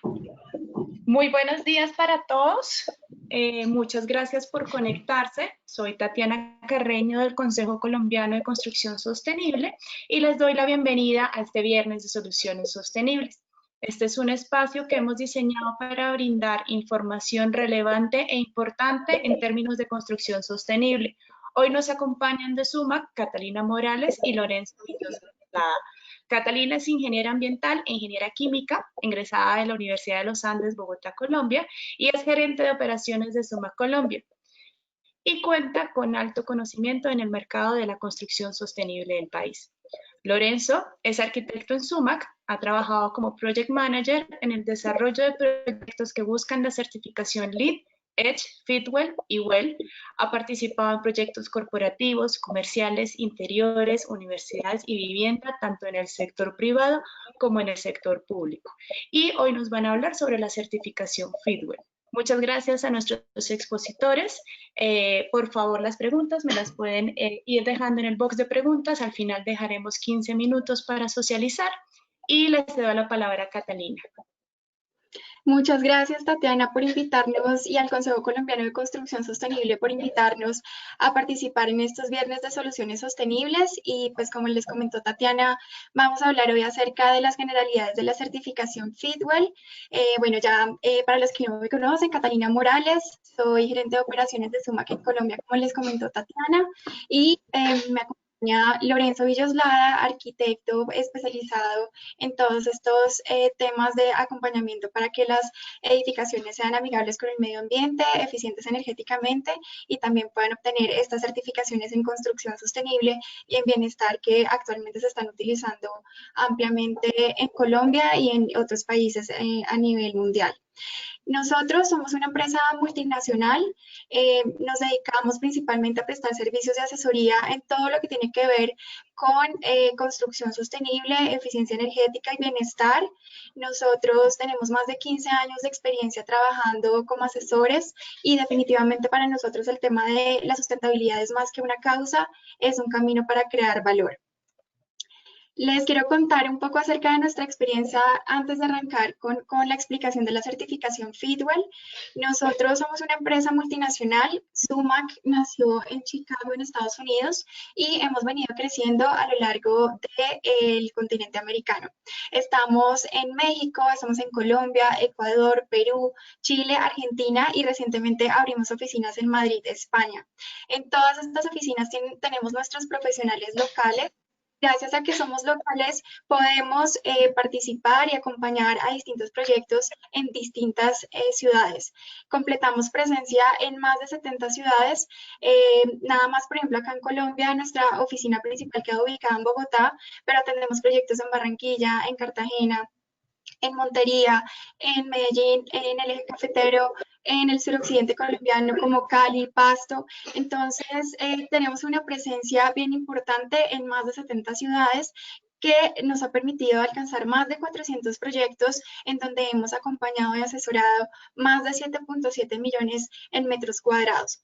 Muy buenos días para todos. Muchas gracias por conectarse. Soy Tatiana Carreño del Consejo Colombiano de Construcción Sostenible y les doy la bienvenida a este viernes de Soluciones Sostenibles. Este es un espacio que hemos diseñado para brindar información relevante e importante en términos de construcción sostenible. Hoy nos acompañan de SUMAC Catalina Morales y Lorenzo Villosa. Catalina es ingeniera ambiental e ingeniera química, egresada de la Universidad de los Andes, Bogotá, Colombia, y es gerente de operaciones de SUMA Colombia. Y cuenta con alto conocimiento en el mercado de la construcción sostenible del país. Lorenzo es arquitecto en SUMAC, ha trabajado como project manager en el desarrollo de proyectos que buscan la certificación LEED, Edge, Fitwel y WELL. Ha participado en proyectos corporativos, comerciales, interiores, universidades y vivienda, tanto en el sector privado como en el sector público. Y hoy nos van a hablar sobre la certificación Fitwel. Muchas gracias a nuestros expositores. Por favor, las preguntas me las pueden ir dejando en el box de preguntas. Al final dejaremos 15 minutos para socializar y les cedo la palabra a Catalina. Muchas gracias, Tatiana, por invitarnos y al Consejo Colombiano de Construcción Sostenible por invitarnos a participar en estos viernes de soluciones sostenibles. Y pues como les comentó Tatiana, vamos a hablar hoy acerca de las generalidades de la certificación Fitwel. Para los que no me conocen, Catalina Morales, soy gerente de operaciones de SUMAC en Colombia, como les comentó Tatiana, y me acompaña Lorenzo Villoslada, arquitecto especializado en todos estos temas de acompañamiento para que las edificaciones sean amigables con el medio ambiente, eficientes energéticamente y también puedan obtener estas certificaciones en construcción sostenible y en bienestar que actualmente se están utilizando ampliamente en Colombia y en otros países a nivel mundial. Nosotros somos una empresa multinacional, nos dedicamos principalmente a prestar servicios de asesoría en todo lo que tiene que ver con construcción sostenible, eficiencia energética y bienestar. Nosotros tenemos más de 15 años de experiencia trabajando como asesores y definitivamente para nosotros el tema de la sustentabilidad es más que una causa, es un camino para crear valor. Les quiero contar un poco acerca de nuestra experiencia antes de arrancar con la explicación de la certificación Fitwel. Nosotros somos una empresa multinacional. SUMAC nació en Chicago, en Estados Unidos, y hemos venido creciendo a lo largo del continente americano. Estamos en México, estamos en Colombia, Ecuador, Perú, Chile, Argentina y recientemente abrimos oficinas en Madrid, España. En todas estas oficinas tenemos nuestros profesionales locales. Gracias a que somos locales, podemos participar y acompañar a distintos proyectos en distintas ciudades. Completamos presencia en más de 70 ciudades. Nada más, por ejemplo, acá en Colombia, nuestra oficina principal queda ubicada en Bogotá, pero tenemos proyectos en Barranquilla, en Cartagena, en Montería, en Medellín, en el eje cafetero, en el suroccidente colombiano como Cali, Pasto. Entonces, tenemos una presencia bien importante en más de 70 ciudades que nos ha permitido alcanzar más de 400 proyectos en donde hemos acompañado y asesorado más de 7.7 millones en metros cuadrados.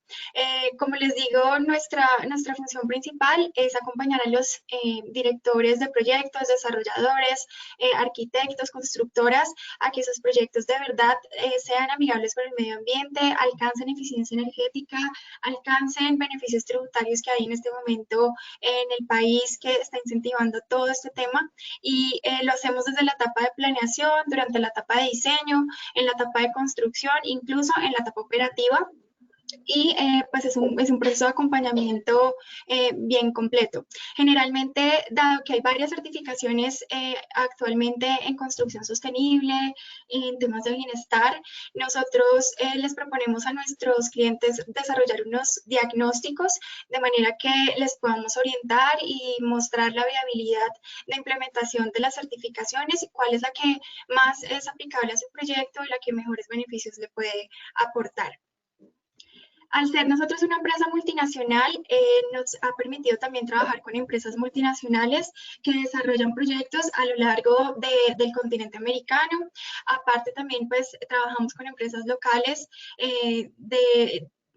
Como les digo, nuestra función principal es acompañar a los directores de proyectos, desarrolladores, arquitectos, constructoras, a que sus proyectos de verdad sean amigables con el medio ambiente, alcancen eficiencia energética, alcancen beneficios tributarios que hay en este momento en el país que está incentivando todo este tema y lo hacemos desde la etapa de planeación, durante la etapa de diseño, en la etapa de construcción, incluso en la etapa operativa. Y pues es un proceso de acompañamiento bien completo. Generalmente, dado que hay varias certificaciones actualmente en construcción sostenible, en temas de bienestar, nosotros les proponemos a nuestros clientes desarrollar unos diagnósticos de manera que les podamos orientar y mostrar la viabilidad de implementación de las certificaciones y cuál es la que más es aplicable a su proyecto y la que mejores beneficios le puede aportar. Al ser nosotros una empresa multinacional, nos ha permitido también trabajar con empresas multinacionales que desarrollan proyectos a lo largo del continente americano. Aparte también pues trabajamos con empresas locales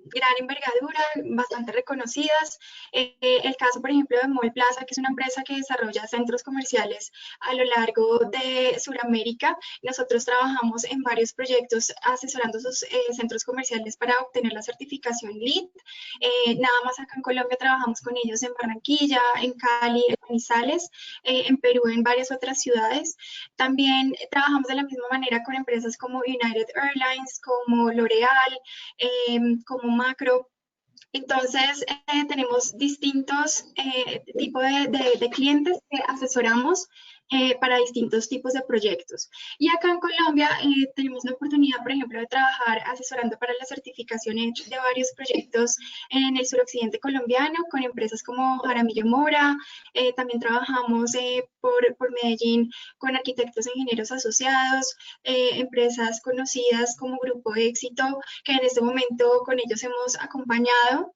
gran envergadura, bastante reconocidas. El caso, por ejemplo, de Mall Plaza, que es una empresa que desarrolla centros comerciales a lo largo de Sudamérica. Nosotros trabajamos en varios proyectos asesorando sus centros comerciales para obtener la certificación LEED. Nada más acá en Colombia trabajamos con ellos en Barranquilla, en Cali, en Manizales, en Perú, en varias otras ciudades. También trabajamos de la misma manera con empresas como United Airlines, como L'Oreal, como Macro. Entonces, tenemos distintos tipos de clientes que asesoramos para distintos tipos de proyectos. Y acá en Colombia tenemos la oportunidad, por ejemplo, de trabajar asesorando para la certificación de varios proyectos en el suroccidente colombiano con empresas como Jaramillo Mora. También trabajamos por Medellín con arquitectos e ingenieros asociados, empresas conocidas como Grupo Éxito, que en este momento con ellos hemos acompañado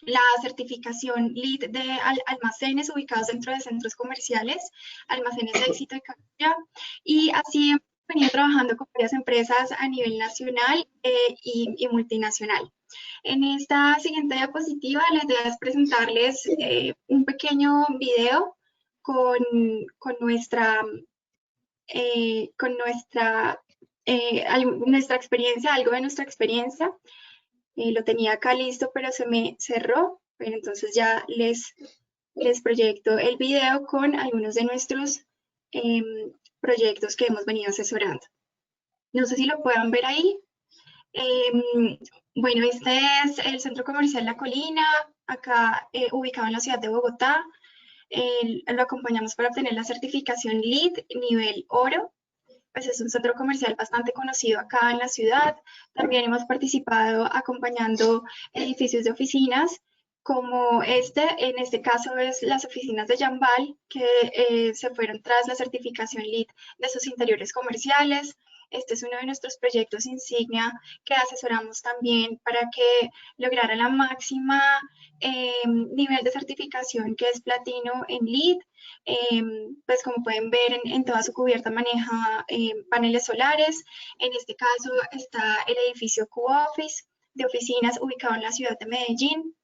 la certificación LEED de almacenes ubicados dentro de centros comerciales, almacenes de éxito y Carulla, y así hemos venido trabajando con varias empresas a nivel nacional y multinacional. En esta siguiente diapositiva la idea es presentarles un pequeño video con, con nuestra, nuestra experiencia, algo de nuestra experiencia. Lo tenía acá listo, pero se me cerró. Pero entonces ya les proyecto el video con algunos de nuestros eh, proyectos que hemos venido asesorando. No sé si lo puedan ver ahí. Eh, bueno, este es el Centro Comercial La Colina, acá ubicado en la ciudad de Bogotá. Lo acompañamos para obtener la certificación LEED nivel oro. Pues es un centro comercial bastante conocido acá en la ciudad. También hemos participado acompañando edificios de oficinas, como en este caso es las oficinas de Jambal, que se fueron tras la certificación LEED de sus interiores comerciales. Este es uno de nuestros proyectos insignia que asesoramos también para que lograra la máxima nivel de certificación que es platino en LEED. Pues como pueden ver en toda su cubierta maneja paneles solares. En este caso está el edificio Q-Office de oficinas ubicado en la ciudad de Medellín.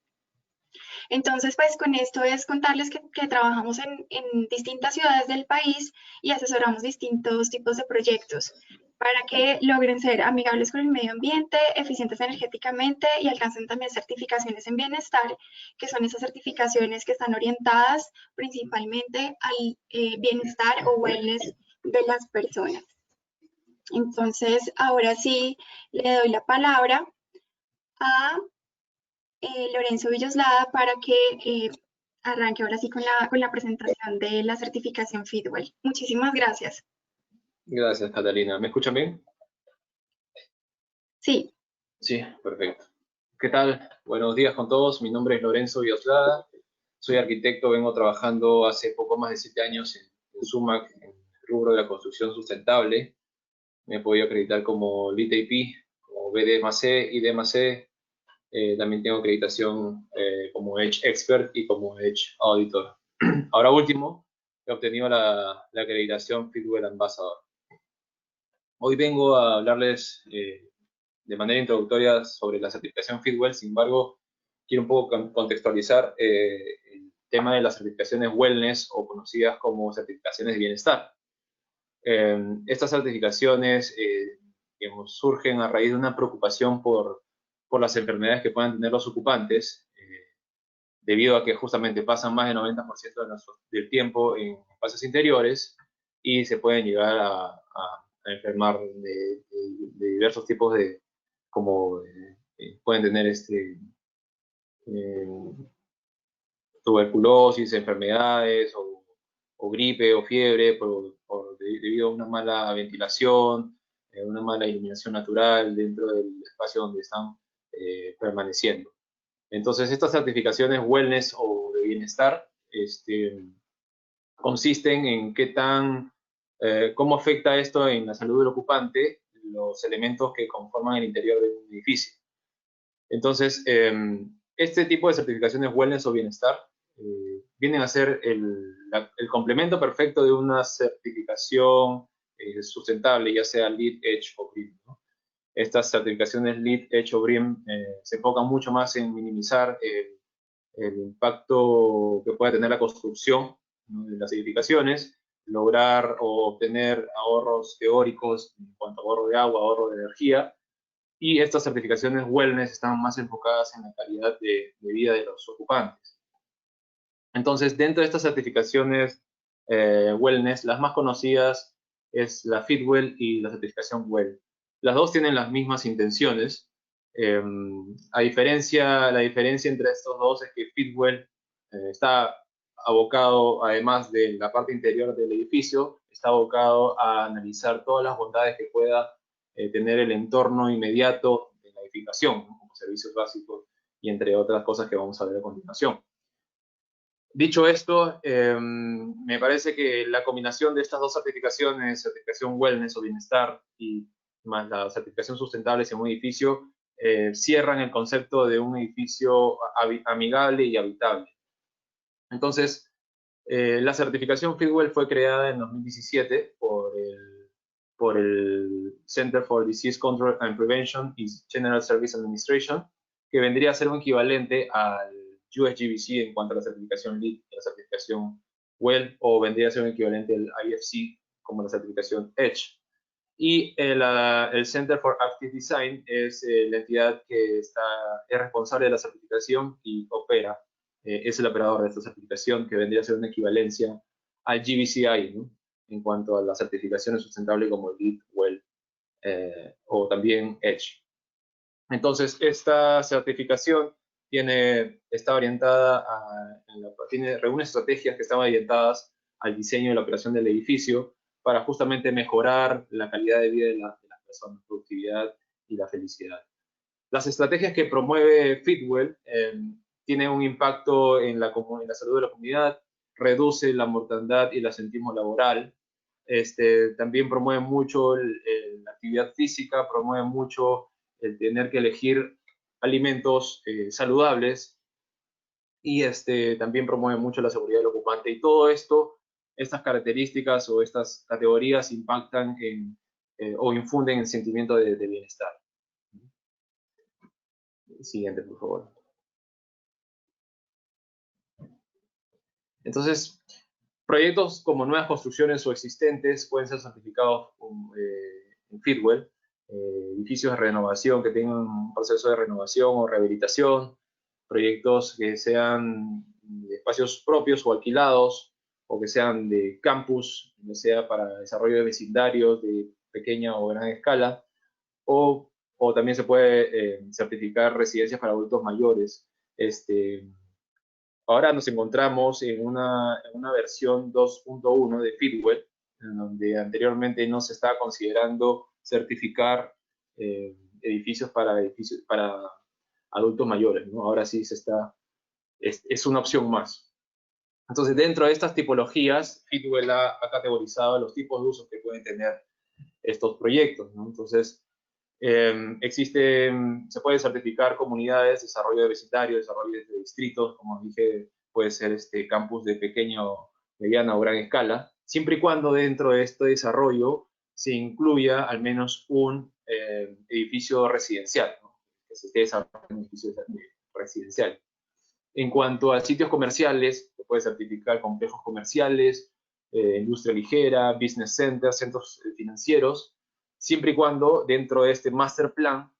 Entonces, pues con esto es contarles que trabajamos en distintas ciudades del país y asesoramos distintos tipos de proyectos para que logren ser amigables con el medio ambiente, eficientes energéticamente y alcancen también certificaciones en bienestar, que son esas certificaciones que están orientadas principalmente al bienestar o wellness de las personas. Entonces, ahora sí le doy la palabra a Lorenzo Villoslada para que arranque ahora sí con la presentación de la certificación Fitwel. Muchísimas gracias. Gracias, Catalina. ¿Me escuchan bien? Sí. Sí, perfecto. ¿Qué tal? Buenos días con todos. Mi nombre es Lorenzo Villoslada. Soy arquitecto, vengo trabajando hace poco más de 7 años en SUMAC, en el rubro de la construcción sustentable. Me he podido acreditar como LEED AP, como BDMC, IDMC. También tengo acreditación como Edge Expert y como Edge Auditor. Ahora último, he obtenido la acreditación Fitwel Ambassador. Hoy vengo a hablarles de manera introductoria sobre la certificación Fitwel. Sin embargo, quiero un poco contextualizar el tema de las certificaciones Wellness, o conocidas como certificaciones de bienestar. Estas certificaciones digamos, surgen a raíz de una preocupación por las enfermedades que puedan tener los ocupantes, debido a que justamente pasan más del 90% del tiempo en espacios interiores y se pueden llegar a enfermar de diversos tipos de, como pueden tener tuberculosis, enfermedades o gripe o fiebre debido a una mala ventilación, una mala iluminación natural dentro del espacio donde están permaneciendo. Entonces, estas certificaciones wellness o de bienestar consisten en cómo afecta esto en la salud del ocupante, los elementos que conforman el interior de un edificio. Entonces, este tipo de certificaciones wellness o bienestar vienen a ser el complemento perfecto de una certificación sustentable, ya sea LEED, Edge o Green, ¿no? Estas certificaciones LEED, EDGE o BREEAM se enfocan mucho más en minimizar el impacto que pueda tener la construcción, ¿no?, de las edificaciones, lograr o obtener ahorros teóricos en cuanto a ahorro de agua, ahorro de energía, y estas certificaciones wellness están más enfocadas en la calidad de vida de los ocupantes. Entonces, dentro de estas certificaciones wellness, las más conocidas es la Fitwel y la certificación WELL. Las dos tienen las mismas intenciones. La diferencia entre estos dos es que Fitwel está abocado, además de la parte interior del edificio, está abocado a analizar todas las bondades que pueda tener el entorno inmediato de la edificación, ¿no?, como servicios básicos y entre otras cosas que vamos a ver a continuación. Dicho esto, me parece que la combinación de estas dos certificaciones, certificación wellness o bienestar y más la certificación sustentable en un edificio, cierran el concepto de un edificio amigable y habitable. Entonces, la certificación Fitwel fue creada en 2017 por el Center for Disease Control and Prevention y General Service Administration, que vendría a ser un equivalente al USGBC en cuanto a la certificación LEED y la certificación WELL, o vendría a ser un equivalente al IFC como la certificación EDGE. Y el Center for Active Design es la entidad que es responsable de la certificación y opera, es el operador de esta certificación, que vendría a ser una equivalencia al GBCI, ¿no?, en cuanto a las certificaciones sustentables como LEED, WELL o también EDGE. Entonces, esta certificación está orientada reúne estrategias que están orientadas al diseño y la operación del edificio para justamente mejorar la calidad de vida de las personas, la productividad y la felicidad. Las estrategias que promueve Fitwel tienen un impacto en la salud de la comunidad, reduce la mortandad y el asentismo laboral. También promueve mucho la actividad física, promueve mucho el tener que elegir alimentos saludables, y también promueve mucho la seguridad del ocupante. Y todo esto, estas características o estas categorías impactan o infunden el sentimiento de bienestar. Siguiente, por favor. Entonces, proyectos como nuevas construcciones o existentes pueden ser certificados en Fitwel. Edificios de renovación que tengan un proceso de renovación o rehabilitación, proyectos que sean de espacios propios o alquilados, o que sean de campus, que sea para desarrollo de vecindarios de pequeña o gran escala, o también se puede certificar residencias para adultos mayores. Ahora nos encontramos en una versión 2.1 de Fitwel, en donde anteriormente no se estaba considerando certificar edificios para adultos mayores, ¿no? Ahora sí es una opción más. Entonces, dentro de estas tipologías, Fitwel ha categorizado los tipos de usos que pueden tener estos proyectos, ¿no? Entonces, se puede certificar comunidades, desarrollo de vecindarios, desarrollo de distritos, como dije, puede ser campus de pequeña, mediana o gran escala, siempre y cuando dentro de este desarrollo se incluya al menos un edificio residencial, ¿no?, que se esté desarrollando un edificio residencial. En cuanto a sitios comerciales, se puede certificar complejos comerciales, industria ligera, business centers, centros financieros, siempre y cuando dentro de este master plan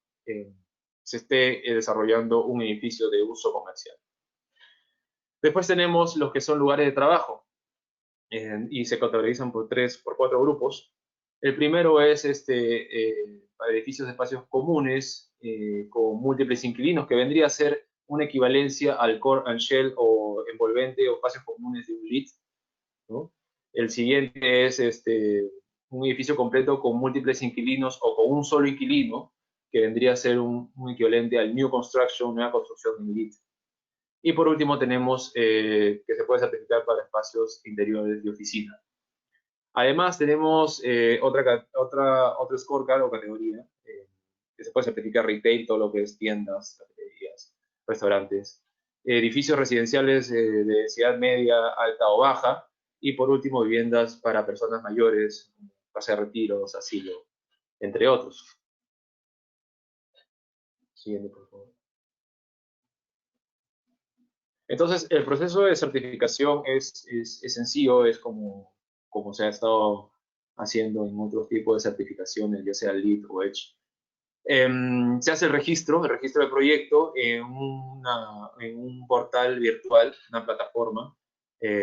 se esté desarrollando un edificio de uso comercial. Después tenemos los que son lugares de trabajo, y se categorizan por 4 grupos. El primero es para edificios de espacios comunes con múltiples inquilinos, que vendría a ser una equivalencia al core and shell o envolvente o espacios comunes de un LEED, ¿no? El siguiente es un edificio completo con múltiples inquilinos o con un solo inquilino, que vendría a ser un equivalente al New Construction, nueva construcción en LEED. Y por último tenemos que se puede certificar para espacios interiores de oficina. Además tenemos otro scorecard o categoría que se puede certificar retail, todo lo que es tiendas, cafeterías, restaurantes, edificios residenciales de densidad media, alta o baja, y por último viviendas para personas mayores, casa de retiros, asilo, entre otros. Siguiente, por favor. Entonces, el proceso de certificación es sencillo, es como se ha estado haciendo en otros tipos de certificaciones, ya sea LEED o EDGE. Se hace el registro de proyecto en un portal virtual, una plataforma,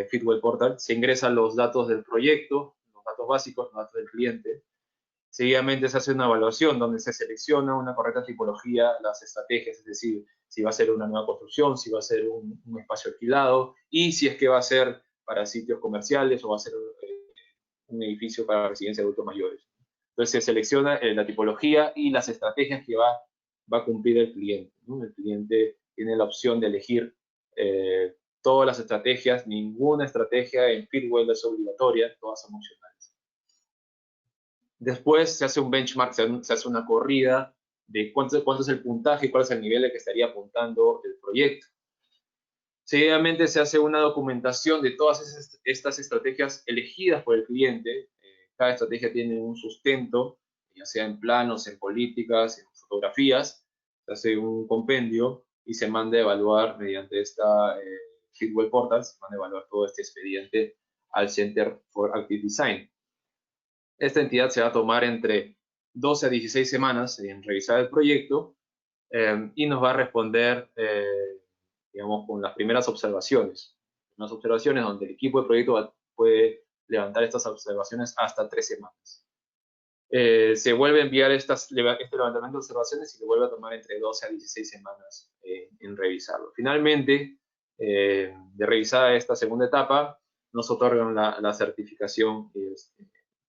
Fitwel Portal. Se ingresan los datos del proyecto, los datos básicos, los datos del cliente. Seguidamente se hace una evaluación donde se selecciona una correcta tipología, las estrategias, es decir, si va a ser una nueva construcción, si va a ser un espacio alquilado y si es que va a ser para sitios comerciales o va a ser un edificio para residencia de adultos mayores. Entonces se selecciona la tipología y las estrategias que va a cumplir el cliente, ¿no? El cliente tiene la opción de elegir todas las estrategias, ninguna estrategia en Fitwel es obligatoria, todas son opcionales. Después se hace un benchmark, se hace una corrida de cuánto es el puntaje y cuál es el nivel al que estaría apuntando el proyecto. Seguidamente se hace una documentación de todas estas estrategias elegidas por el cliente. Cada estrategia tiene un sustento, ya sea en planos, en políticas, en fotografías. Se hace un compendio y se manda a evaluar mediante esta Fitwel Portal, se manda a evaluar todo este expediente al Center for Active Design. Esta entidad se va a tomar entre 12 a 16 semanas en revisar el proyecto y nos va a responder, digamos, con las primeras observaciones. Unas observaciones donde el equipo de proyecto puede levantar estas observaciones hasta 3 semanas. Se vuelve a enviar este levantamiento de observaciones y se vuelve a tomar entre 12 a 16 semanas en revisarlo. Finalmente, de revisada esta segunda etapa, nos otorgan la certificación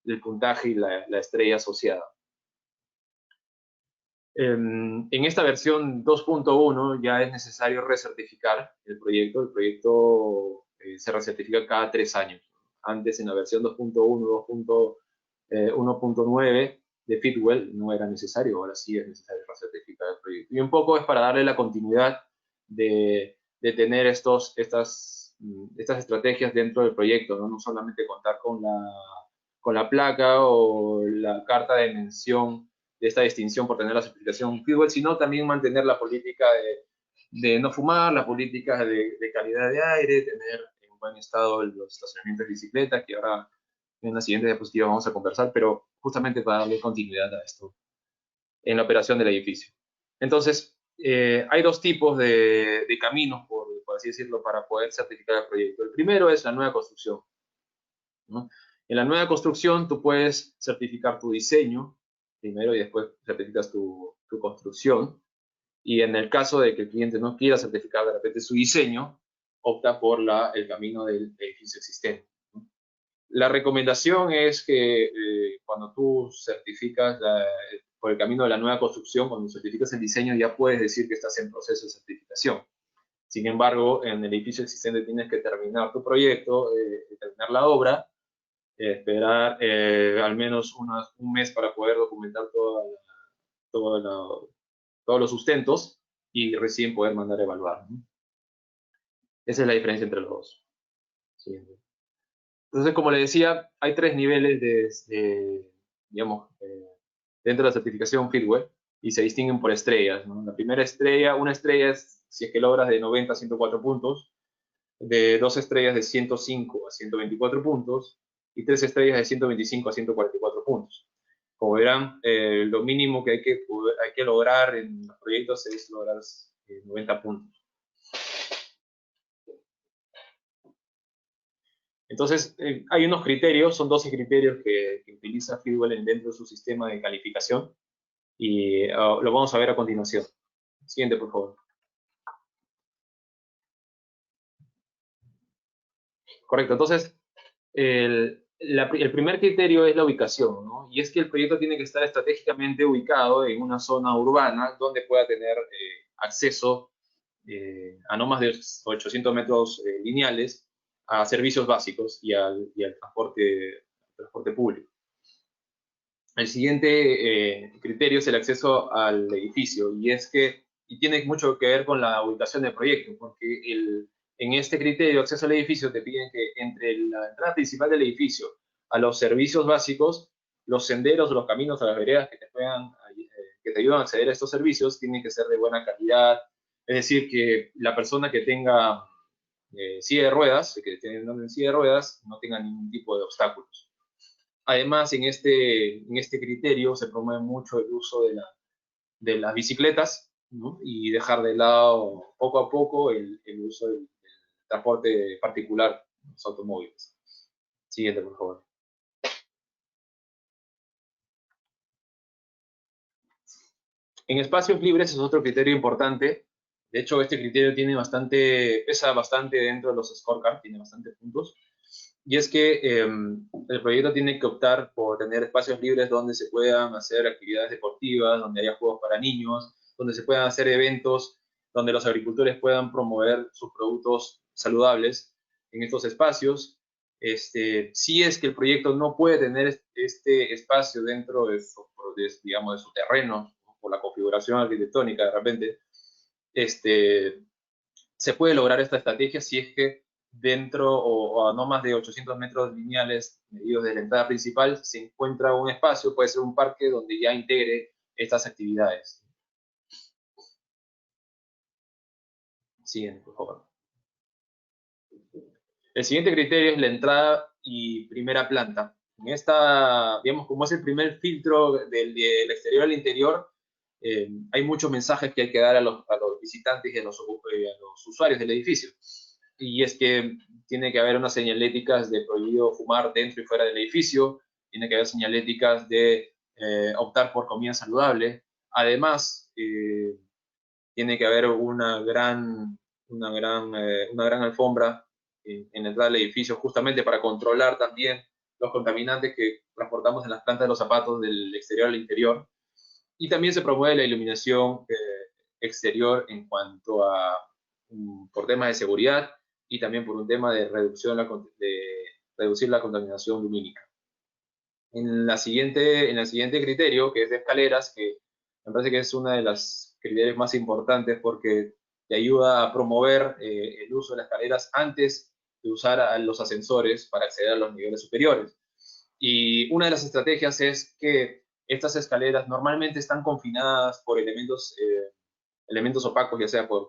el puntaje y la estrella asociada. En esta versión 2.1 ya es necesario recertificar el proyecto. El proyecto se recertifica cada 3 años. Antes, en la versión 2.1, 1.9 de Fitwel no era necesario, ahora sí es necesario recertificar el proyecto. Y un poco es para darle la continuidad de tener estas estrategias dentro del proyecto, ¿no? No solamente contar con la placa o la carta de mención de esta distinción por tener la certificación Fitwel, sino también mantener la política de no fumar, la política de calidad de aire, tener en buen estado los estacionamientos de bicicleta, que ahora en la siguiente diapositiva vamos a conversar, pero justamente para darle continuidad a esto en la operación del edificio. Entonces, hay dos tipos de caminos, por así decirlo, para poder certificar el proyecto. El primero es la nueva construcción, ¿no? En la nueva construcción tú puedes certificar tu diseño primero y después certificas tu construcción. Y en el caso de que el cliente no quiera certificar de repente su diseño, opta por el camino del edificio existente, ¿no? La recomendación es que cuando tú certificas por el camino de la nueva construcción, cuando certificas el diseño, ya puedes decir que estás en proceso de certificación. Sin embargo, en el edificio existente tienes que terminar tu proyecto, terminar la obra, esperar al menos un mes para poder documentar todos los sustentos y recién poder mandar a evaluar, ¿no? Esa es la diferencia entre los dos. Siguiente. Entonces, como le decía, hay 3 niveles digamos, dentro de la certificación Fitwel y se distinguen por estrellas, ¿no? La primera estrella, una estrella es si es que logras de 90 a 104 puntos, de 2 estrellas de 105 a 124 puntos y 3 estrellas de 125 a 144 puntos. Como verán, lo mínimo que hay que lograr en los proyectos es lograr 90 puntos. Entonces, hay unos criterios, son 12 criterios que utiliza Fitwel dentro de su sistema de calificación y lo vamos a ver a continuación. Siguiente, por favor. Correcto, entonces, el primer criterio es la ubicación, ¿no? Y es que el proyecto tiene que estar estratégicamente ubicado en una zona urbana donde pueda tener acceso a no más de 800 metros lineales a servicios básicos y al transporte público. El siguiente criterio es el acceso al edificio y tiene mucho que ver con la ubicación del proyecto, porque en este criterio de acceso al edificio te piden que entre la entrada principal del edificio a los servicios básicos, los senderos o los caminos a las veredas que que te ayudan a acceder a estos servicios tienen que ser de buena calidad, es decir, que la persona que tenga silla de ruedas, que esté andando en silla de ruedas, no tenga ningún tipo de obstáculos. Además, en este criterio se promueve mucho el uso de las bicicletas, ¿no? Y dejar de lado poco a poco el uso del transporte particular, los automóviles. Siguiente, por favor. En espacios libres es otro criterio importante. De hecho, este criterio pesa bastante dentro de los scorecards, tiene bastantes puntos. Y es que el proyecto tiene que optar por tener espacios libres donde se puedan hacer actividades deportivas, donde haya juegos para niños, donde se puedan hacer eventos, donde los agricultores puedan promover sus productos saludables en estos espacios. Si es que el proyecto no puede tener este espacio dentro digamos, de su terreno, por la configuración arquitectónica de repente, se puede lograr esta estrategia si es que dentro o a no más de 800 metros lineales medidos de la entrada principal se encuentra un espacio, puede ser un parque donde ya integre estas actividades. Siguiente, por favor. El siguiente criterio es la entrada y primera planta. En esta, digamos, como es el primer filtro del exterior al interior, hay muchos mensajes que hay que dar a los visitantes y a los usuarios del edificio. Y es que tiene que haber unas señaléticas de prohibido fumar dentro y fuera del edificio, tiene que haber señaléticas de optar por comida saludable. Además, tiene que haber una gran alfombra en la entrada del edificio, justamente para controlar también los contaminantes que transportamos en las plantas de los zapatos del exterior al interior. Y también se promueve la iluminación exterior en cuanto a, por temas de seguridad y también por un tema de reducir la contaminación lumínica. En el siguiente criterio, que es de escaleras, que me parece que es uno de los criterios más importantes porque te ayuda a promover el uso de las escaleras antes de usar los ascensores para acceder a los niveles superiores. Y una de las estrategias es que estas escaleras normalmente están confinadas por elementos opacos, ya sea por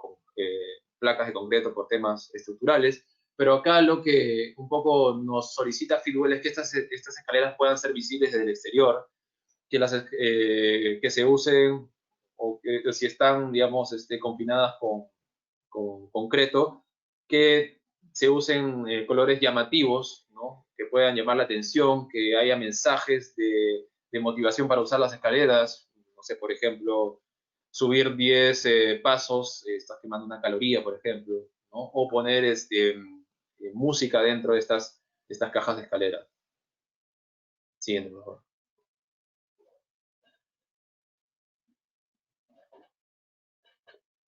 placas de concreto, por temas estructurales, pero acá lo que un poco nos solicita Fitwel es que estas escaleras puedan ser visibles desde el exterior, que se usen, o que si están, digamos, confinadas con concreto, que se usen colores llamativos, ¿no? Que puedan llamar la atención, que haya mensajes de motivación para usar las escaleras, no sé, por ejemplo, subir 10 pasos, estás quemando una caloría, por ejemplo, ¿no? O poner música dentro de estas cajas de escalera. Siguiente, por favor.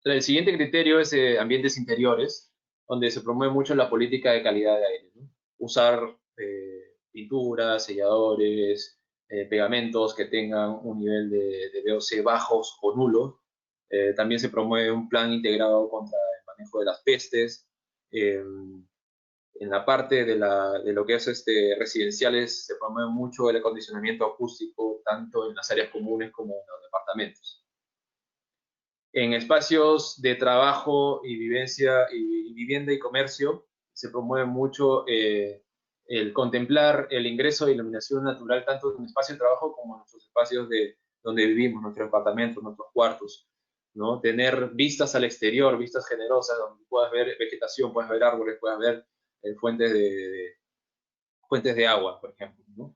El siguiente criterio es ambientes interiores, donde se promueve mucho la política de calidad de aire, ¿no? Usar pinturas, selladores, pegamentos que tengan un nivel de VOC bajos o nulo. También se promueve un plan integrado contra el manejo de las pestes. En la parte de lo que es residenciales se promueve mucho el acondicionamiento acústico, tanto en las áreas comunes como en los departamentos. En espacios de trabajo y vivienda y comercio se promueve mucho el contemplar el ingreso de iluminación natural tanto en el espacio de trabajo como en nuestros espacios donde vivimos, nuestros departamentos, nuestros cuartos, ¿no? Tener vistas al exterior, vistas generosas, donde puedas ver vegetación, puedas ver árboles, puedas ver fuentes de agua, por ejemplo, ¿no?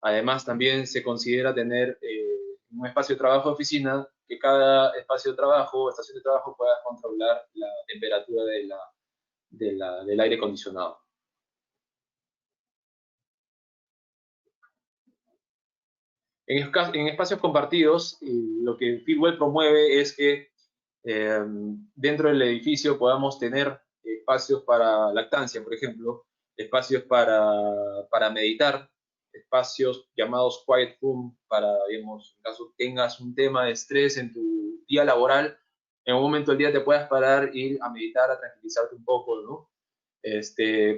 Además, también se considera tener un espacio de trabajo de oficina, que cada espacio de trabajo o estación de trabajo pueda controlar la temperatura del aire acondicionado. En espacios compartidos, lo que Fitwel promueve es que dentro del edificio podamos tener espacios para lactancia, por ejemplo, espacios para meditar, espacios llamados quiet room para, digamos, en caso tengas un tema de estrés en tu día laboral, en un momento del día te puedas parar, ir a meditar, a tranquilizarte un poco, ¿no?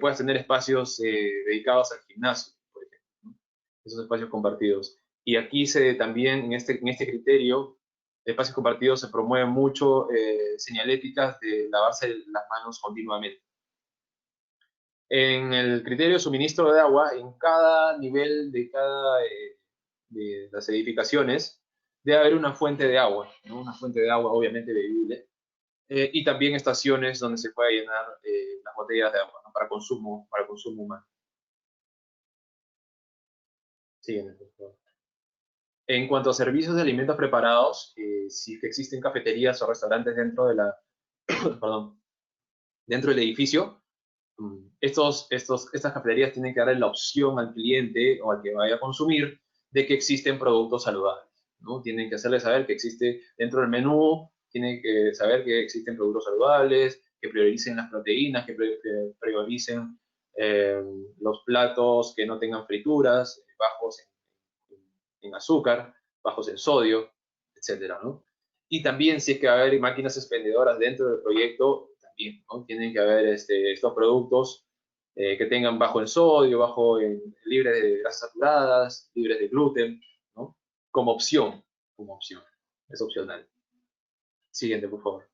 Puedes tener espacios dedicados al gimnasio, por ejemplo, ¿no? Esos espacios compartidos. Y aquí también, en este criterio, espacios compartidos se promueve mucho señaléticas de lavarse las manos continuamente. En el criterio de suministro de agua, en cada nivel de las edificaciones, debe haber una fuente de agua, ¿no? Una fuente de agua obviamente bebible, y también estaciones donde se pueda llenar las botellas de agua, ¿no? para consumo humano. Siguiente, por favor. En cuanto a servicios de alimentos preparados, si existen cafeterías o restaurantes dentro de perdón, dentro del edificio, estas cafeterías tienen que darle la opción al cliente o al que vaya a consumir de que existen productos saludables, ¿no? Tienen que hacerle saber que existe dentro del menú, tienen que saber que existen productos saludables, que prioricen las proteínas, que prioricen los platos que no tengan frituras, bajos en azúcar, bajos en sodio, etcétera, ¿no? Y también si es que va a haber máquinas expendedoras dentro del proyecto, también, ¿no? Tienen que haber estos productos que tengan bajo en sodio, libres de grasas saturadas, libres de gluten, ¿no? Como opción, es opcional. Siguiente, por favor.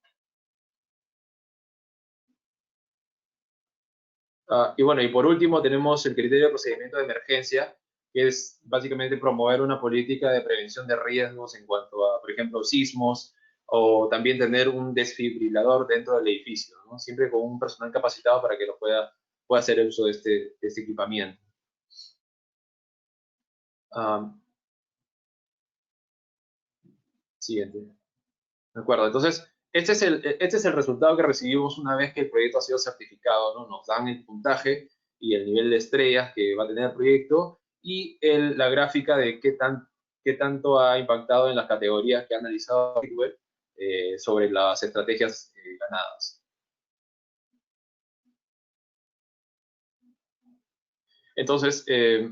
Y bueno, y por último tenemos el criterio de procedimiento de emergencia, que es básicamente promover una política de prevención de riesgos en cuanto a, por ejemplo, sismos, o también tener un desfibrilador dentro del edificio, ¿no? Siempre con un personal capacitado para que pueda hacer el uso de este equipamiento. Siguiente. De acuerdo, entonces, este es el resultado que recibimos una vez que el proyecto ha sido certificado, ¿no? Nos dan el puntaje y el nivel de estrellas que va a tener el proyecto y la gráfica de qué tanto ha impactado en las categorías que ha analizado Fitwel sobre las estrategias ganadas. Entonces,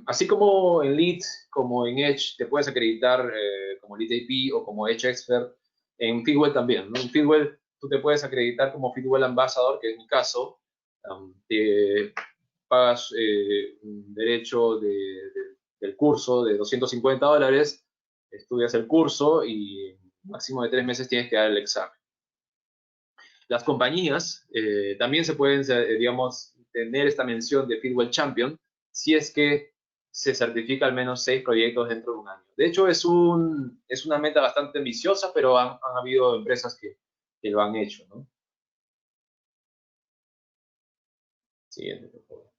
así como en Lead, como en Edge, te puedes acreditar como Lead AP o como Edge Expert, en Fitwel también, ¿no? En Fitwel tú te puedes acreditar como Fitwel Ambassador, que es mi caso. Te pagas un derecho del curso de $250, estudias el curso y máximo de 3 meses tienes que dar el examen. Las compañías también se pueden, digamos, tener esta mención de Fitwel Champion si es que se certifica al menos 6 proyectos dentro de un año. De hecho, es una meta bastante ambiciosa, pero han habido empresas que lo han hecho, ¿no? Siguiente, por favor.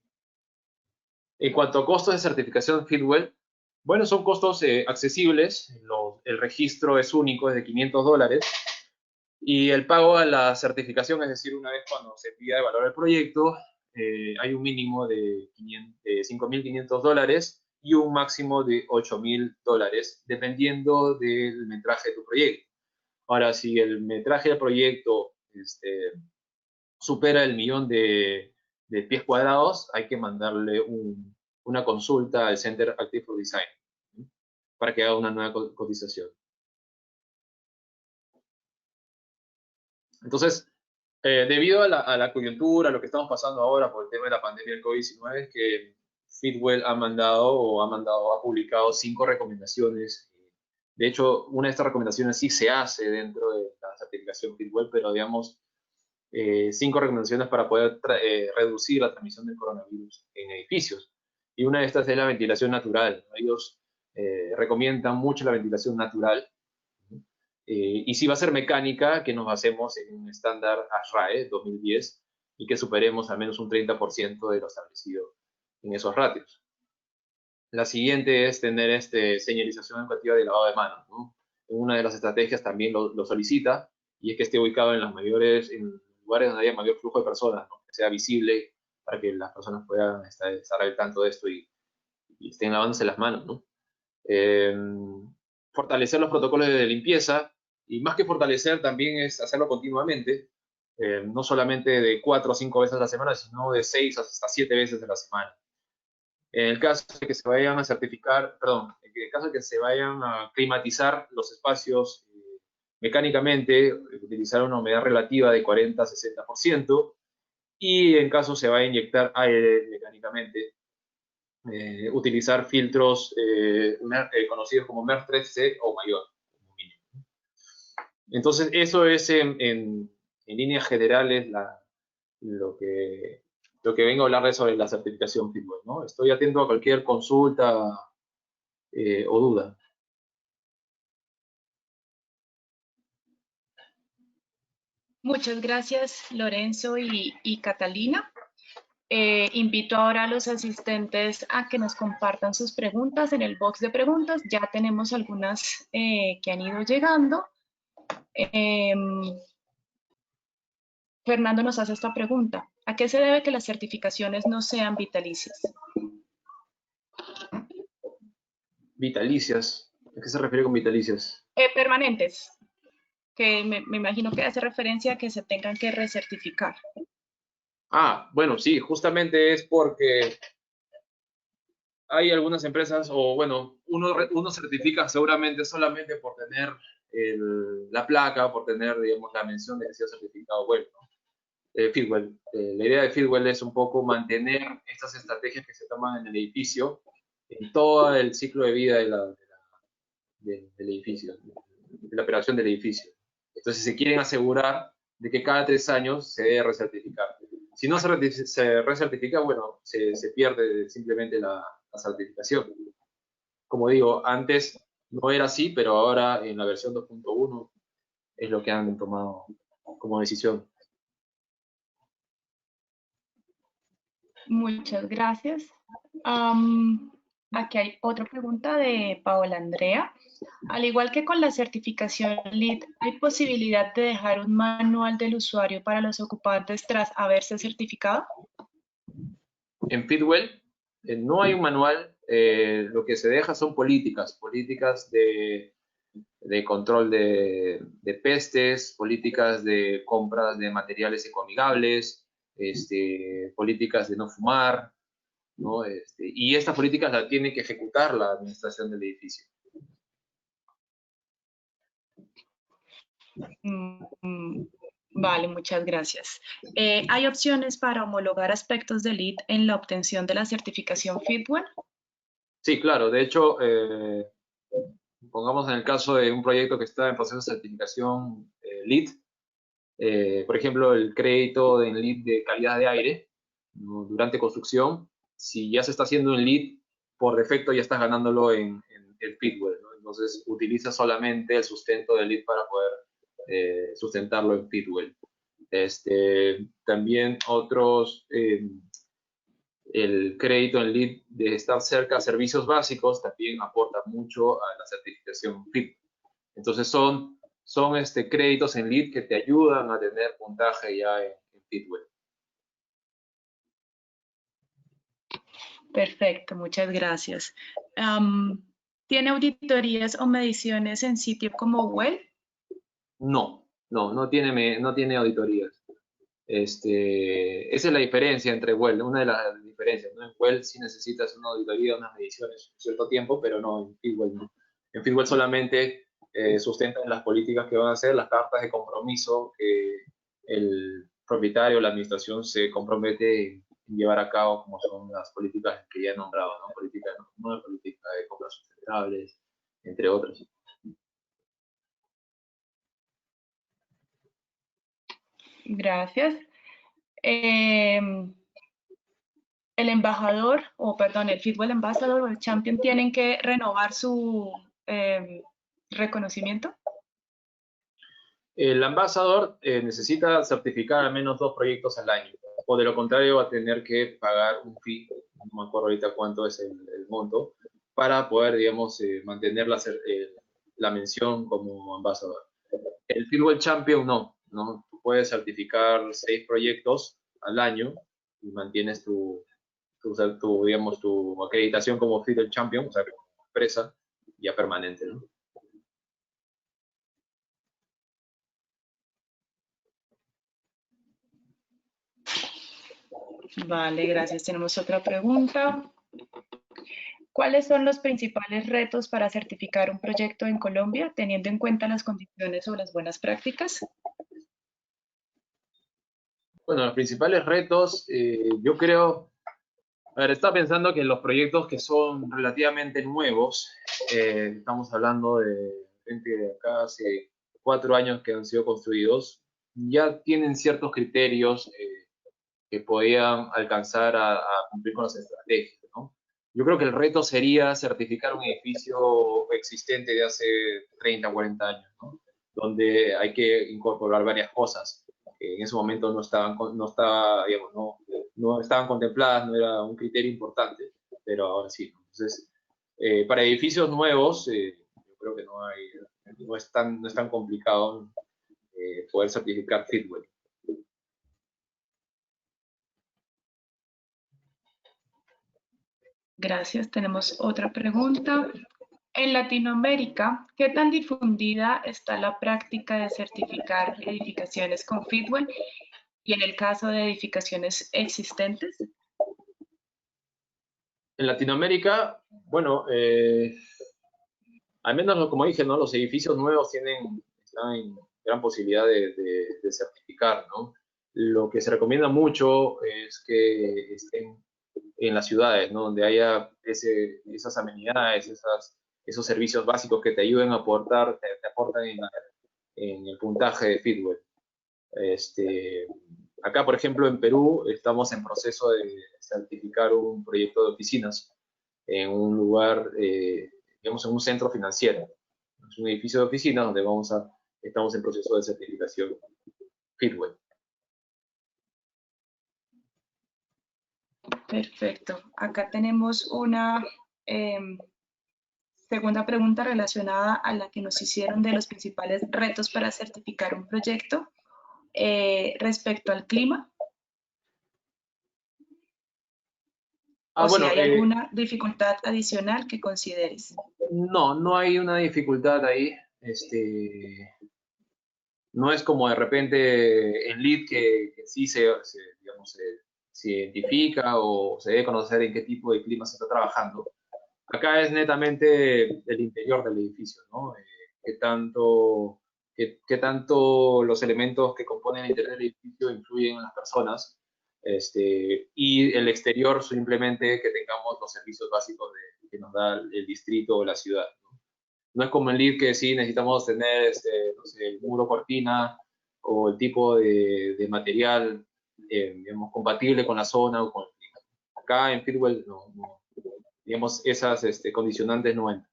En cuanto a costos de certificación Fitwel, bueno, son costos accesibles. El registro es único, es de $500. Y el pago a la certificación, es decir, una vez cuando se pida evaluar el proyecto, hay un mínimo de $5.500 y un máximo de $8.000, dependiendo del metraje de tu proyecto. Ahora, si el metraje del proyecto supera el 1.000.000 de pies cuadrados, hay que mandarle una consulta al Center Active for Design, ¿sí? Para que haga una nueva cotización. Entonces, debido a la coyuntura, a lo que estamos pasando ahora por el tema de la pandemia del COVID-19, es que Fitwel ha publicado 5 recomendaciones. De hecho, una de estas recomendaciones sí se hace dentro de la certificación Fitwel, pero digamos, 5 recomendaciones para poder reducir la transmisión del coronavirus en edificios. Y una de estas es la ventilación natural. Ellos recomiendan mucho la ventilación natural. Y si va a ser mecánica, que nos basemos en un estándar ASHRAE 2010 y que superemos al menos un 30% de lo establecido en esos ratios. La siguiente es tener señalización educativa de lavado de manos, ¿no? Una de las estrategias también lo solicita, y es que esté ubicado en lugares donde haya mayor flujo de personas, ¿no? Que sea visible para que las personas puedan estar al tanto de esto y estén lavándose las manos, ¿no? Fortalecer los protocolos de limpieza, y más que fortalecer también es hacerlo continuamente, no solamente de 4 o 5 veces a la semana, sino de 6 hasta 7 veces a la semana. En el caso de que se vayan a en el caso de que se vayan a climatizar los espacios mecánicamente, utilizar una humedad relativa de 40 a 60%, y en caso se vaya a inyectar aire mecánicamente, utilizar filtros conocidos como MERV 3C o mayor, como mínimo. Entonces, eso es en líneas generales lo que vengo a hablarles sobre la certificación Fitwel, ¿no? Estoy atento a cualquier consulta o duda. Muchas gracias, Lorenzo y Catalina. Invito ahora a los asistentes a que nos compartan sus preguntas en el box de preguntas. Ya tenemos algunas que han ido llegando. Fernando nos hace esta pregunta. ¿A qué se debe que las certificaciones no sean vitalicias? Vitalicias. ¿A qué se refiere con vitalicias? Permanentes, que me imagino que hace referencia a que se tengan que recertificar. Ah, bueno, sí, justamente es porque hay algunas empresas, o bueno, uno certifica seguramente solamente por tener la placa, por tener, digamos, la mención de que sea certificado bueno, ¿no? Fitwel. La idea de Fitwel es un poco mantener estas estrategias que se toman en el edificio en todo el ciclo de vida del edificio, de la operación del edificio. Entonces se quieren asegurar de que cada 3 años se debe recertificar. Si no se recertifica, bueno, se pierde simplemente la certificación. Como digo, antes no era así, pero ahora en la versión 2.1 es lo que han tomado como decisión. Muchas gracias. Aquí hay otra pregunta de Paola Andrea. Al igual que con la certificación LEED, ¿hay posibilidad de dejar un manual del usuario para los ocupantes tras haberse certificado? En Fitwel no hay un manual, lo que se deja son políticas de control de pestes, políticas de compras de materiales ecoamigables, políticas de no fumar, ¿no? Y estas políticas las tiene que ejecutar la administración del edificio. Vale, muchas gracias. ¿Hay opciones para homologar aspectos de LEED en la obtención de la certificación Fitwel? Sí, claro. De hecho, pongamos en el caso de un proyecto que está en proceso de certificación LEED, por ejemplo, el crédito en LEED de calidad de aire, ¿no? Durante construcción, si ya se está haciendo en LEED, por defecto ya estás ganándolo en el Fitwel, ¿no? Entonces, utiliza solamente el sustento de LEED para poder sustentarlo en Fitwel. También el crédito en LEED de estar cerca a servicios básicos también aporta mucho a la certificación FIT. Entonces son créditos en LEED que te ayudan a tener puntaje ya en Fitwel. Perfecto, muchas gracias. ¿Tiene auditorías o mediciones en sitio como WELL? No tiene auditorías. Esa es la diferencia entre WELL, una de las diferencias, ¿no? En WELL sí necesitas una auditoría, unas mediciones un cierto tiempo, pero no, en Fitwel no. En Fitwel solamente sustentan las políticas que van a hacer, las cartas de compromiso que el propietario o la administración se compromete en llevar a cabo, como son las políticas que ya he nombrado, ¿no? Política de compras sustentables, entre otras. Gracias. El embajador, o perdón, el Fitwel Ambassador o el Champion tienen que renovar su reconocimiento. El ambasador necesita certificar al menos 2 proyectos al año, o de lo contrario va a tener que pagar un fee, no me acuerdo ahorita cuánto es el monto, para poder, digamos, mantener la mención como ambasador. El Fitwel Champion no. Tú puedes certificar 6 proyectos al año y mantienes digamos, tu acreditación como Fitwel Champion, o sea, como empresa ya permanente, ¿no? Vale, gracias. Tenemos otra pregunta. ¿Cuáles son los principales retos para certificar un proyecto en Colombia, teniendo en cuenta las condiciones o las buenas prácticas? Bueno, los principales retos, yo creo, a ver, estaba pensando que los proyectos que son relativamente nuevos, estamos hablando de gente de acá hace 4 años que han sido construidos, ya tienen ciertos criterios que podían alcanzar a cumplir con las estrategias, ¿no? Yo creo que el reto sería certificar un edificio existente de hace 30 o 40 años, ¿no? Donde hay que incorporar varias cosas que en ese momento no estaban, digamos, no estaban contempladas, no era un criterio importante, pero ahora sí. Entonces, para edificios nuevos, yo creo que no es tan complicado poder certificar Fitwel. Gracias. Tenemos otra pregunta. En Latinoamérica, ¿qué tan difundida está la práctica de certificar edificaciones con Fitwel y en el caso de edificaciones existentes? En Latinoamérica, bueno, al menos como dije, ¿no? Los edificios nuevos están en gran posibilidad de certificar, ¿no? Lo que se recomienda mucho es que estén en las ciudades, ¿no? Donde haya esas amenidades, esos servicios básicos que te ayuden a aportar, te aportan en el puntaje de Fitwel. Acá, por ejemplo, en Perú, estamos en proceso de certificar un proyecto de oficinas en un lugar, digamos, en un centro financiero. Es un edificio de oficinas donde estamos en proceso de certificación Fitwel. Perfecto. Acá tenemos una segunda pregunta relacionada a la que nos hicieron de los principales retos para certificar un proyecto respecto al clima. O si hay alguna dificultad adicional que consideres. No hay una dificultad ahí. No es como de repente en LEED que sí digamos, se identifica o se debe conocer en qué tipo de clima se está trabajando. Acá es netamente el interior del edificio, ¿no? Qué tanto los elementos que componen el interior del edificio influyen en las personas, y el exterior simplemente que tengamos los servicios básicos que nos da el distrito o la ciudad, ¿no? No es como en LEED que sí necesitamos tener no sé, el muro cortina o el tipo de material, digamos, compatible con la zona o con el clima. Acá en Fitwel digamos, esas condicionantes no entran.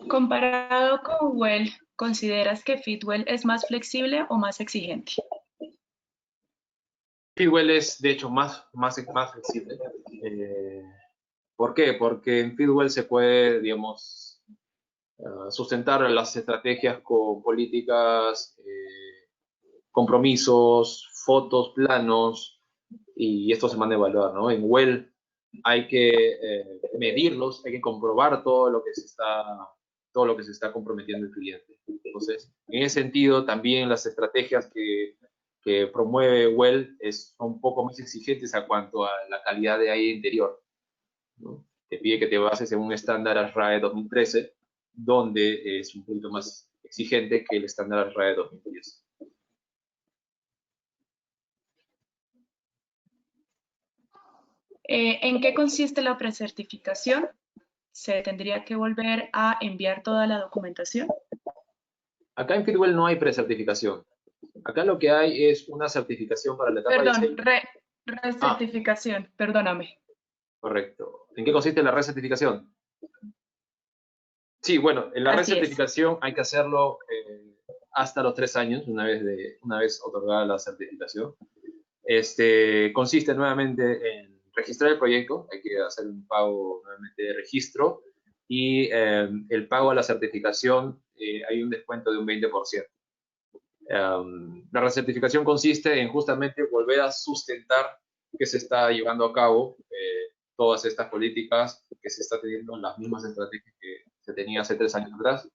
Comparado con Well, ¿consideras que Fitwel es más flexible o más exigente? Fitwel es, de hecho, más flexible. ¿Por qué? Porque en Fitwel se puede, digamos, sustentar las estrategias con políticas, compromisos, fotos, planos, y esto se manda a evaluar, ¿no? En Well hay que medirlos, hay que comprobar todo lo que se está comprometiendo el cliente. Entonces, en ese sentido, también las estrategias que promueve Well son un poco más exigentes a cuanto a la calidad de aire interior, ¿no? Te pide que te bases en un estándar RAE 2013, donde es un poquito más exigente que el estándar RAE 2010. ¿En qué consiste la precertificación? ¿Se tendría que volver a enviar toda la documentación? Acá en Fitwel no hay precertificación. Acá lo que hay es una certificación para la etapa de Perdón, diseño. recertificación, perdóname. Correcto. ¿En qué consiste la recertificación? Sí, bueno, en la Así es. recertificación hay que hacerlo hasta los 3 años, una vez otorgada la certificación. Consiste nuevamente en registrar el proyecto, hay que hacer un pago nuevamente de registro, y el pago a la certificación hay un descuento de un 20%. La recertificación consiste en justamente volver a sustentar que se está llevando a cabo todas estas políticas, que se está teniendo las mismas estrategias que se tenía hace 3 años atrás,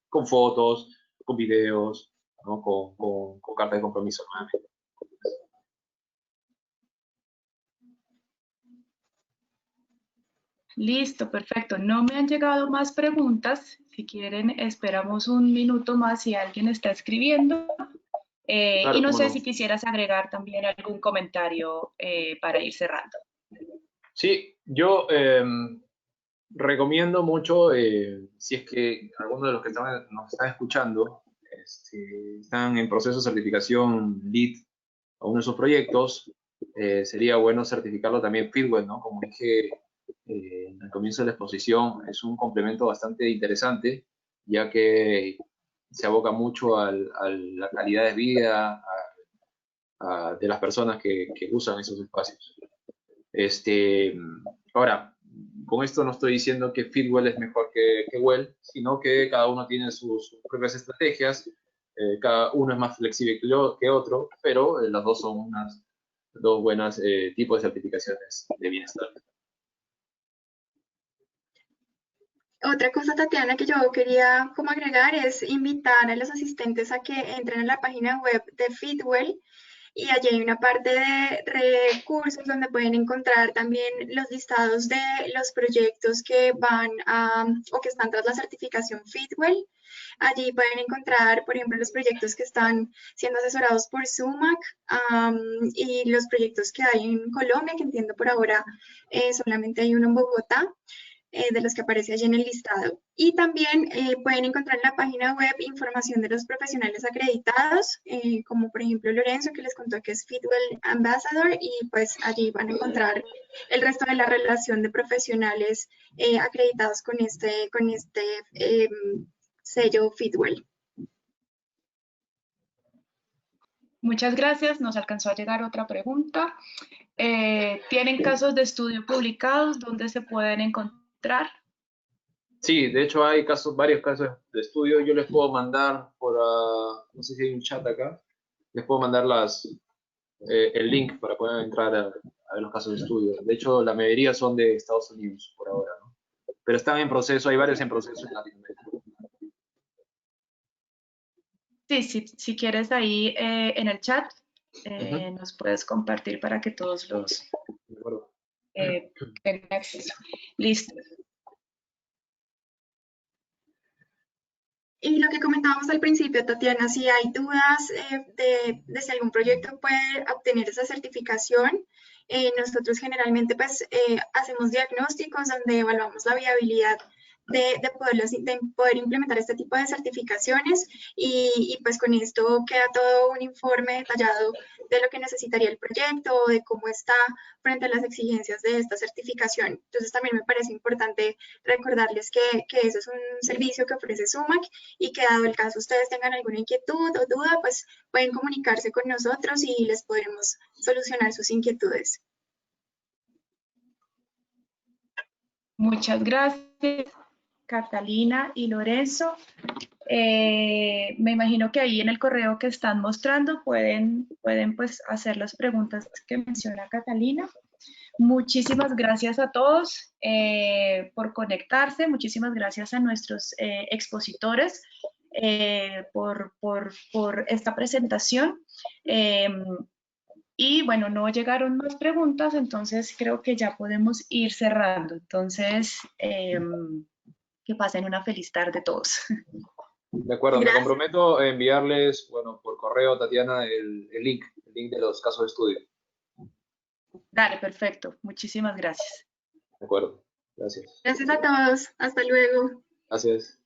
con fotos, con videos, ¿no? con carta de compromiso nuevamente. Listo, perfecto. No me han llegado más preguntas. Si quieren, esperamos un minuto más si alguien está escribiendo. Claro, Y no cómo sé no. si quisieras agregar también algún comentario para ir cerrando. Sí, yo recomiendo mucho, si es que alguno de los que nos están escuchando están en proceso de certificación LEED a uno de sus proyectos, sería bueno certificarlo también Fitwel, ¿no? Como dije al comienzo de la exposición, es un complemento bastante interesante, ya que se aboca mucho a la calidad de vida de las personas que usan esos espacios. Ahora, con esto no estoy diciendo que Fitwel es mejor que Well, sino que cada uno tiene sus propias estrategias, cada uno es más flexible que otro, pero las dos son dos buenas tipos de certificaciones de bienestar. Otra cosa, Tatiana, que yo quería como agregar es invitar a los asistentes a que entren a la página web de Fitwel y allí hay una parte de recursos donde pueden encontrar también los listados de los proyectos que van o que están tras la certificación Fitwel. Allí pueden encontrar, por ejemplo, los proyectos que están siendo asesorados por SUMAC y los proyectos que hay en Colombia, que entiendo por ahora solamente hay uno en Bogotá. De los que aparece allí en el listado. Y también pueden encontrar en la página web información de los profesionales acreditados, como por ejemplo Lorenzo, que les contó que es Fitwel Ambassador, y pues allí van a encontrar el resto de la relación de profesionales acreditados con este sello Fitwel. Muchas gracias. Nos alcanzó a llegar otra pregunta. ¿Tienen casos de estudio publicados donde se pueden encontrar? Sí, de hecho hay varios casos de estudio. Yo les puedo mandar no sé si hay un chat acá, les puedo mandar el link para poder entrar a ver los casos de estudio. De hecho, la mayoría son de Estados Unidos por ahora, ¿no? Pero están en proceso, hay varios en proceso en Latinoamérica. Sí, si quieres ahí en el chat nos puedes compartir para que todos los tengan acceso. Listo. Y lo que comentábamos al principio, Tatiana, si hay dudas de si algún proyecto puede obtener esa certificación, nosotros generalmente pues hacemos diagnósticos donde evaluamos la viabilidad de poder implementar este tipo de certificaciones y pues con esto queda todo un informe detallado de lo que necesitaría el proyecto, de cómo está frente a las exigencias de esta certificación. Entonces también me parece importante recordarles que eso es un servicio que ofrece SUMAC y que dado el caso ustedes tengan alguna inquietud o duda, pues pueden comunicarse con nosotros y les podremos solucionar sus inquietudes. Muchas gracias, Catalina y Lorenzo. Me imagino que ahí en el correo que están mostrando pueden pues hacer las preguntas que menciona Catalina. Muchísimas gracias a todos por conectarse, muchísimas gracias a nuestros expositores por esta presentación. Y bueno, no llegaron más preguntas, entonces creo que ya podemos ir cerrando. Entonces, que pasen una feliz tarde todos. De acuerdo, Gracias. me comprometo a enviarles, bueno, por correo, Tatiana, el link de los casos de estudio. Dale, perfecto. Muchísimas gracias. De acuerdo, gracias. Gracias a todos. Hasta luego. Gracias.